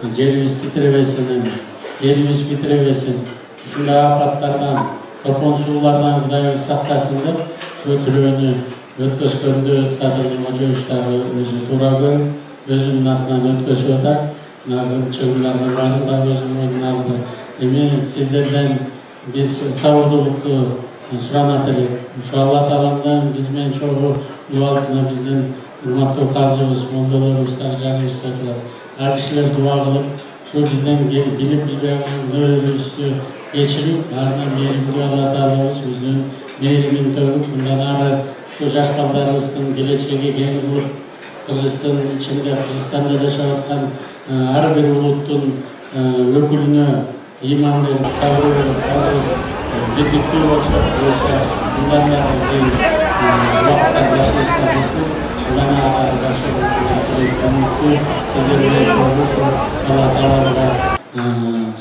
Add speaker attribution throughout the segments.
Speaker 1: Yerimiz titrebesin, yerimiz bitrebesin. Şunday afatlardan, topon sulardan Kudayız saklasın dep, şu türünü ötközgöndü Sadırlı Hoca Üstadı özü Turağı, özünün adından ötközü öter. Nağın çığırlarının varında özünün aldı. Emin sizlerden biz savurduluklu suranat edip, şu Allah Teala'dan bizden çoğu dua altına bizden hurmatlı kazımız, moldalar, ustalar, canı ustalar. Kardeşler dua kılıp, şu bizden bilip bilmeyen böyle üstü geçirip, ardından meyrimli Allah Teala'mız bizden meyrimin tövüp, bundan ara şu yaş ballarımızın geleceği geni bulup, Kırgızistan içinde, Kırgızistan'da yaşayan her bir ulutun ökülünü iman verip, sabrı verip, birlikte olsa, bundan da vakıftan başlayışlar ettik. Bundan da başlayışlar sizlerle çoğumuş Allah Teala'da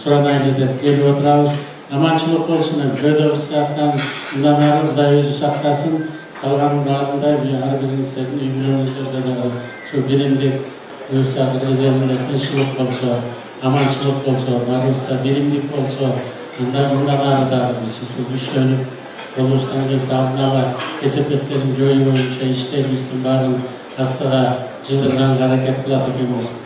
Speaker 1: sıradan edip geliyor oturağız. Amançılık olsun, böyle bir saatten bundan da Kudayız saklasın. Kalgan bağında her biriniz sizin ümrünüzde de şu birimlik Ürsatı özelinde teşvik olsa, amançılık olsa, varolsa, birimlik olsa, bundan arada şu güçlönüp, olursan gelse abnalar, kesepetlerin göğü boyunca işlerimizin barın hastaya cıldırgan hareket kılatıkımız.